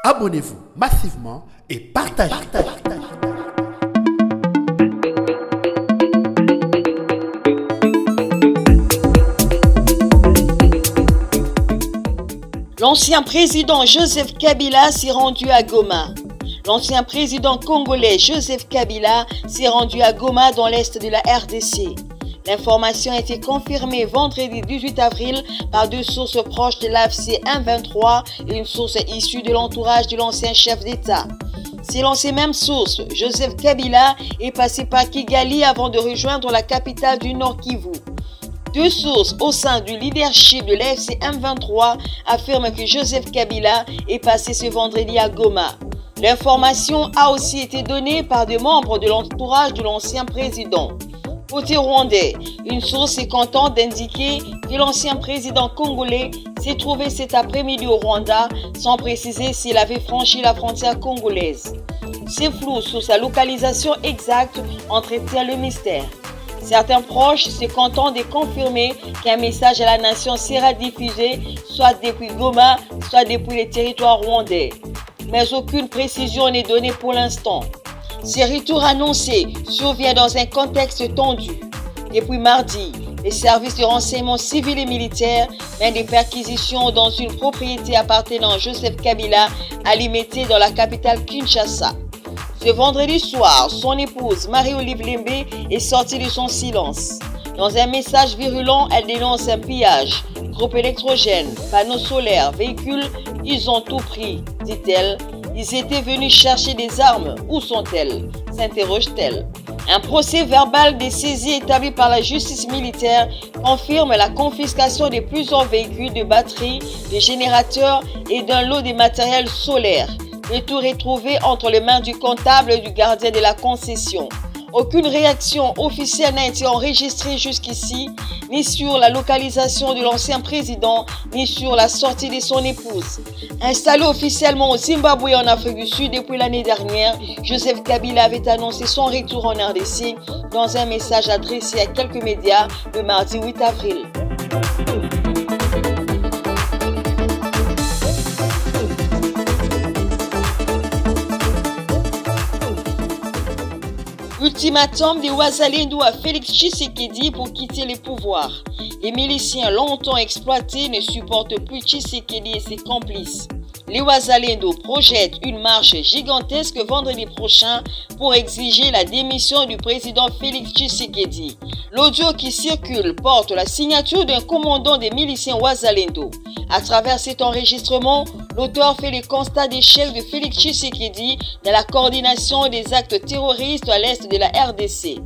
Abonnez-vous massivement et partagez. L'ancien président Joseph Kabila s'est rendu à Goma. L'ancien président congolais Joseph Kabila s'est rendu à Goma dans l'est de la RDC. L'information a été confirmée vendredi 18 avril par deux sources proches de l'AFC M23 et une source issue de l'entourage de l'ancien chef d'État. Selon ces mêmes sources, Joseph Kabila est passé par Kigali avant de rejoindre la capitale du Nord Kivu. Deux sources au sein du leadership de l'AFC M23 affirment que Joseph Kabila est passé ce vendredi à Goma. L'information a aussi été donnée par des membres de l'entourage de l'ancien président. Côté rwandais, une source est contente d'indiquer que l'ancien président congolais s'est trouvé cet après-midi au Rwanda sans préciser s'il avait franchi la frontière congolaise. C'est flou sur sa localisation exacte, entretient le mystère. Certains proches se contentent de confirmer qu'un message à la nation sera diffusé soit depuis Goma, soit depuis les territoires rwandais. Mais aucune précision n'est donnée pour l'instant. Ce retour annoncé survient dans un contexte tendu. Depuis mardi, les services de renseignement civil et militaire mènent des perquisitions dans une propriété appartenant à Joseph Kabila à Limete dans la capitale Kinshasa. Ce vendredi soir, son épouse Marie-Olive Lembe est sortie de son silence. Dans un message virulent, elle dénonce un pillage. Groupe électrogène, panneaux solaires, véhicules, ils ont tout pris, dit-elle. Ils étaient venus chercher des armes. Où sont-elles? S'interroge-t-elle. Un procès verbal des saisies établi par la justice militaire confirme la confiscation de plusieurs véhicules de batteries, de générateurs et d'un lot de matériel solaire. Le tout retrouvé entre les mains du comptable et du gardien de la concession. Aucune réaction officielle n'a été enregistrée jusqu'ici, ni sur la localisation de l'ancien président, ni sur la sortie de son épouse. Installé officiellement au Zimbabwe et en Afrique du Sud depuis l'année dernière, Joseph Kabila avait annoncé son retour en RDC dans un message adressé à quelques médias le mardi 8 avril. Ultimatum des Wazalendo à Félix Tshisekedi pour quitter les pouvoirs. Les miliciens longtemps exploités ne supportent plus Tshisekedi et ses complices. Les Wazalendo projettent une marche gigantesque vendredi prochain pour exiger la démission du président Félix Tshisekedi. L'audio qui circule porte la signature d'un commandant des miliciens Wazalendo. À travers cet enregistrement, l'auteur fait le constat d'échec de Félix Tshisekedi dans la coordination des actes terroristes à l'est de la RDC.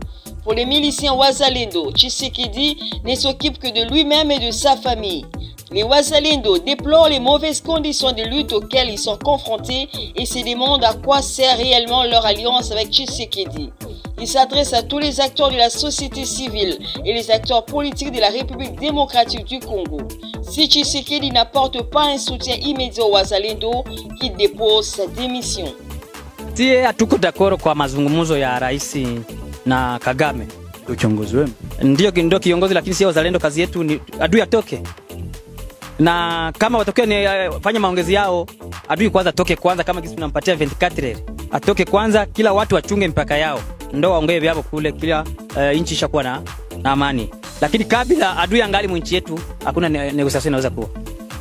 Pour les miliciens Wazalendo, Tshisekedi ne s'occupe que de lui-même et de sa famille. Les Wazalendo déplorent les mauvaises conditions de lutte auxquelles ils sont confrontés et se demandent à quoi sert réellement leur alliance avec Tshisekedi. Il s'adresse à tous les acteurs de la société civile et les acteurs politiques de la République démocratique du Congo. Si Tshisekedi n'apporte pas un soutien immédiat aux Wazalendo, qu'il dépose sa démission. Sie hatuko d'accord kwa mazungumzo ya rais na Kagame. Kiongozi wenu? Ndio kiongozi, lakini si Wazalendo, kazi yetu ni adui atoke. Na kama watokea ni fanya maongezi yao, adui kwanza toke kwanza, kama kisi tunampatia 24 atoke kwanza, kila watu wachunge mpaka yao. Ndo waongee vyao kule, kila nchi ishakuwa na amani. Lakini kabla adui angali mwinchi yetu, hakuna negotiation inaweza kuwa.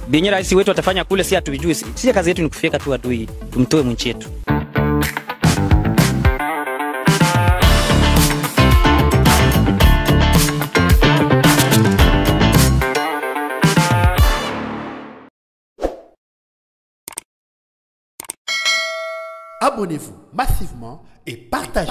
Binye rais wetu atafanya kule, si hatujui. Si kazi yetu ni kufika tu adui, tumtoe mwinchi yetu. Abonnez-vous massivement et partagez.